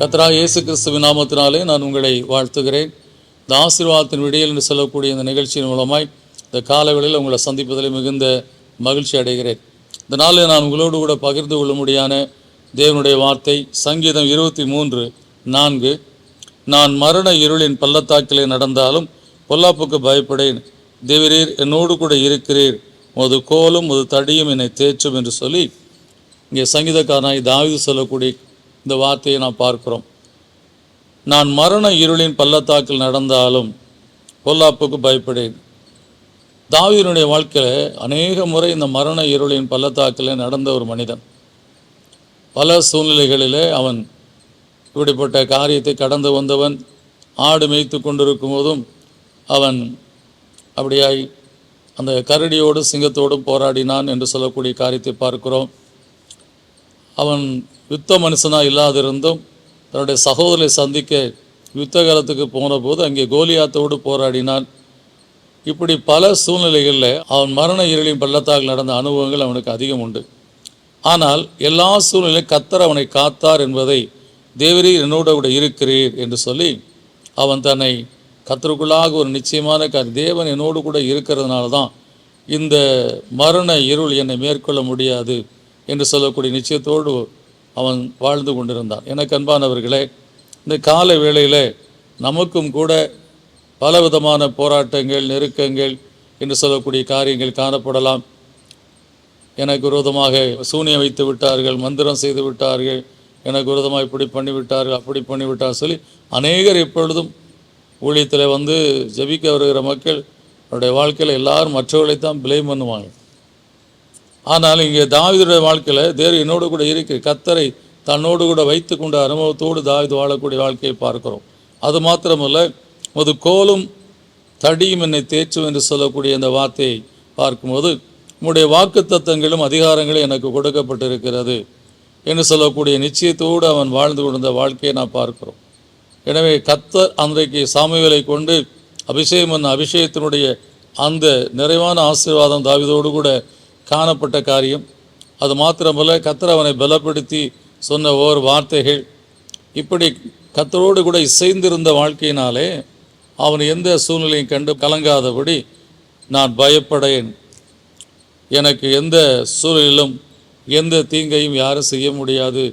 கர்த்தராகிய இயேசு கிறிஸ்துவின் நாமத்தினாலே நான் உங்களை வாழ்த்துகிறேன். இந்த ஆசீர்வாதத்தின் விடியல் என்று சொல்லக்கூடிய இந்த நிகழ்ச்சியின் மூலமாய் இந்த காலவெளியில் உங்களை சந்திப்பதில் மிகுந்த மகிழ்ச்சி அடைகிறேன். இந்த நாளில் நான் உங்களோடு கூட பகிர்ந்து கொள்ளும்படியான தேவனுடைய வார்த்தை சங்கீதம் 23:4. நான் மரண இருளின் பள்ளத்தாக்கிலே நடந்தாலும் பொல்லாப்புக்கு பயப்படேன், தேவரீர் என்னோடு கூட இருக்கிறீர், உமது கோலும் உமது தடியும் என்னை தேற்றும் என்று சொல்லி இங்கே சங்கீதக்காரனாய் தாவீது சொல்லக்கூடிய இந்த வார்த்தையை நாம் பார்க்கிறோம். நான் மரண இருளின் பள்ளத்தாக்கில் நடந்தாலும் பொல்லாப்புக்கு பயப்படேன். தாவீதுடைய வாழ்க்கையில் அநேக முறை இந்த மரண இருளின் பள்ளத்தாக்கில் நடந்த ஒரு மனிதன். பல சூழ்நிலைகளிலே அவன் இப்படிப்பட்ட காரியத்தை கடந்து வந்தவன். ஆடு மேய்த்து கொண்டிருக்கும் போதும் அவன் அப்படியாய் அந்த கரடியோடு சிங்கத்தோடும் போராடினான் என்று சொல்லக்கூடிய காரியத்தை பார்க்கிறோம். அவன் யுத்த மனுஷனாக இல்லாதிருந்தும் தன்னுடைய சகோதரரை சந்திக்க யுத்த காலத்துக்கு போன போது அங்கே கோலியாத்தோடு போராடினான். இப்படி பல சூழ்நிலைகளில் அவன் மரண இருளின் பள்ளத்தாக்கில் நடந்த அனுபவங்கள் அவனுக்கு அதிகம் உண்டு. ஆனால் எல்லா சூழ்நிலையும் கர்த்தர் அவனை காத்தார் என்பதை, தேவரீர் என்னோடு கூட இருக்கிறீர் என்று சொல்லி அவன் தன்னை கர்த்தருக்குள்ளாக ஒரு நிச்சயமான தேவன் என்னோடு கூட இருக்கிறதுனால தான் இந்த மரண இருள் என்னை மேற்கொள்ள முடியாது என்று சொல்லக்கூடிய நிச்சயத்தோடு அவன் வாழ்ந்து கொண்டிருந்தான். எனக்கு அன்பானவர்களே, இந்த கால வேளையில் நமக்கும் கூட பலவிதமான போராட்டங்கள், நெருக்கங்கள் என்று சொல்லக்கூடிய காரியங்கள் காணப்படலாம். எனக்கு விரோதமாக சூனியம் வைத்து விட்டார்கள், மந்திரம் செய்து விட்டார்கள், எனக்கு விரோதமாக இப்படி பண்ணிவிட்டார்கள், அப்படி பண்ணிவிட்டார் சொல்லி அநேகர் எப்பொழுதும் ஊழியத்தில் வந்து ஜெபிக்க வருகிற மக்கள் அவருடைய வாழ்க்கையில் எல்லாரும் மற்றவர்களைத்தான் பிளேம் பண்ணுவாங்க. ஆனால் இங்கே தாவீதுடைய வாழ்க்கையில் தேவன் என்னோடு கூட இருக்கிற கர்த்தரை தன்னோடு கூட வைத்து கொண்ட அனுபவத்தோடு தாவீது வாழக்கூடிய வாழ்க்கையை பார்க்கிறோம். அது மாத்திரமல்ல, ஒரு கோலும் தடியும் என்னை தேற்றும் என்று சொல்லக்கூடிய அந்த வார்த்தையை பார்க்கும்போது உம்முடைய வாக்குத்தத்தங்களும் அதிகாரங்களும் எனக்கு கொடுக்கப்பட்டிருக்கிறது என்று சொல்லக்கூடிய நிச்சயத்தோடு அவன் வாழ்ந்து கொண்ட வாழ்க்கையை நான் பார்க்கிறோம். எனவே கர்த்தர் அன்றைக்கு சாமுவேலை கொண்டு அபிஷேகம் பண்ண அபிஷேகத்தினுடைய அந்த நிறைவான ஆசீர்வாதம் தாவீதோடு கூட காணப்பட்ட காரியம். அது மாத்திரமல்ல, கர்த்தர் அவனை பலப்படுத்தி சொன்ன ஓர் வார்த்தைகள், இப்படி கர்த்தரோடு கூட இசைந்திருந்த வாழ்க்கையினாலே அவன் எந்த சூழ்நிலையும் கண்டு கலங்காதபடி நான் பயப்படேன், எனக்கு எந்த சூழலிலும் எந்த தீங்கையும் யாரும் செய்ய முடியாது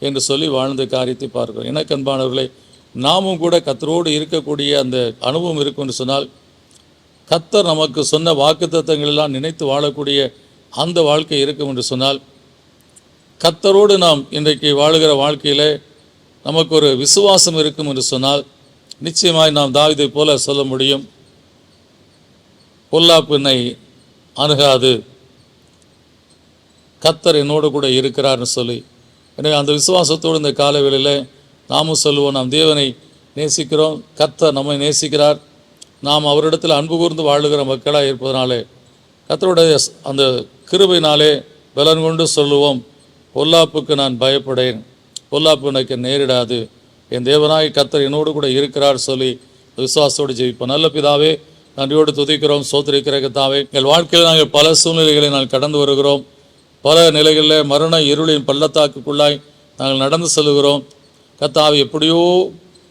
என்று சொல்லி வாழ்ந்த காரியத்தை பார்க்கிறோம். எனக்கு அன்பானவர்களே, நாமும் கூட கர்த்தரோடு இருக்கக்கூடிய அந்த அனுபவம் இருக்கும் என்று சொன்னால், கர்த்தர் நமக்கு சொன்ன வாக்குத்தத்தங்களெல்லாம் நினைத்து வாழக்கூடிய அந்த வாழ்க்கை இருக்கும் என்று சொன்னால், கர்த்தரோடு நாம் இன்றைக்கு வாழுகிற வாழ்க்கையில் நமக்கு ஒரு விசுவாசம் இருக்கும் என்று சொன்னால், நிச்சயமாய் நாம் தாவீதை போல சொல்ல முடியும், பொல்லாப்பு என்னை அணுகாது, கர்த்தர் என்னோடு கூட இருக்கிறார்னு சொல்லி. எனவே அந்த விசுவாசத்தோடு இந்த காலவேளையில் நாமும் சொல்லுவோம், நாம் தேவனை நேசிக்கிறோம், கர்த்தர் நம்மை நேசிக்கிறார், நாம் அவரிடத்தில் அன்பு கூர்ந்து வாழுகிற மக்களாக இருப்பதனாலே கர்த்தருடைய அந்த கிருபையினாலே பலன் கொண்டு சொல்லுவோம், பொல்லாப்புக்கு நான் பயப்படேன், பொல்லாப்பு எனக்கு நேரிடாது, என் தேவனாய் கர்த்தர் என்னோடு கூட இருக்கிறார் சொல்லி விசுவாசத்தோடு ஜெயிப்போம். நல்ல பிதாவே, நன்றியோடு துதிக்கிறோம், சோத்திரிக்கிற கர்த்தாவே, எங்கள் வாழ்க்கையில் நாங்கள் பல சூழ்நிலைகளை நாங்கள் கடந்து வருகிறோம். பல நிலைகளில் மரண இருளின் பள்ளத்தாக்குக்குள்ளாய் நாங்கள் நடந்து செல்கிறோம். கர்த்தாவே, எப்படியோ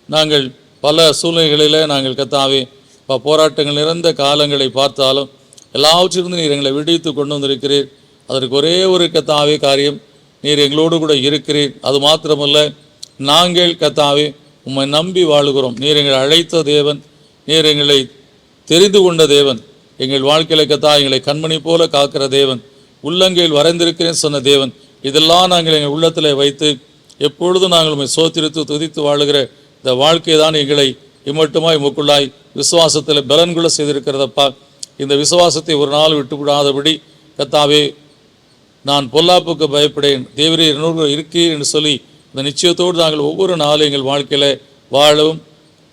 நாங்கள் பல சூழ்நிலைகளில் நாங்கள் கர்த்தாவே போராட்டங்கள் நிறைந்த காலங்களை பார்த்தாலும் எல்லாவற்றிலிருந்து நீர் எங்களை விடுவித்து கொண்டு வந்திருக்கிறீர். அதற்கு ஒரே ஒரு கர்த்தாவே காரியம், நீர் எங்களோடு கூட இருக்கிறீர். அது மாத்திரமல்ல, நாங்கள் கர்த்தாவே உம்மை நம்பி வாழுகிறோம். நீர் எங்களை அழைத்த தேவன், நீர் எங்களை தெரிந்து கொண்ட தேவன், எங்கள் வாழ்க்கையில் கர்த்தா எங்களை கண்மணி போல காக்கிற தேவன், உள்ளங்கையில் வரைந்திருக்கிறேன் சொன்ன தேவன், இதெல்லாம் நாங்கள் எங்கள் உள்ளத்தில் வைத்து எப்பொழுதும் நாங்கள் உம்மை சோத்திரித்து துதித்து வாழுகிற இந்த வாழ்க்கை தான் எங்களை இம்மட்டுமாய் உமக்குள்ளாய் விசுவாசத்தில் பலன்குள்ள செய்திருக்கிறதப்பா. இந்த விசுவாசத்தை ஒரு நாள் விட்டுவிடாதபடி கர்த்தாவே, நான் பொல்லாப்புக்கு பயப்படேன், தேவரீர் என்னோடு இருக்கிறீர் என்று சொல்லி இந்த நிச்சயத்தோடு நாங்கள் ஒவ்வொரு நாளும் எங்கள் வாழ்க்கையில் வாழவும்,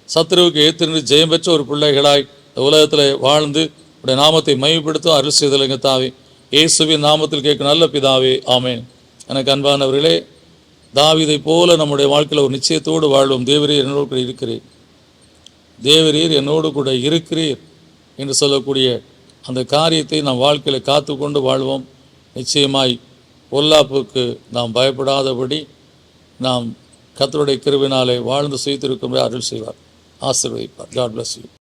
சத்துருவுக்கு ஏற்று ஜெயம் பெற்ற ஒரு பிள்ளைகளாய் இந்த உலகத்தில் வாழ்ந்து உடைய நாமத்தை மையப்படுத்தும் அருள் செய்தல் கர்த்தாவே, இயேசுவின் நாமத்தில் கேட்க நல்ல பிதாவே, ஆமேன். எனக்கு அன்பானவர்களே, தாவீதை போல நம்முடைய வாழ்க்கையில் ஒரு நிச்சயத்தோடு வாழ்வோம். தேவரீர் என்னோடு கூட இருக்கிறீர், தேவரீர் என்னோடு கூட இருக்கிறீர் என்று சொல்லக்கூடிய அந்த காரியத்தை நாம் வாழ்க்கையில் காத்து கொண்டு வாழ்வோம். நிச்சயமாய் பொல்லாப்புக்கு நாம் பயப்படாதபடி நாம் கர்த்தருடைய கிருபையினாலே வாழ்ந்து சுயித்திருக்கும்படி அருள் செய்வார், ஆசீர்வதிப்பார். God bless you.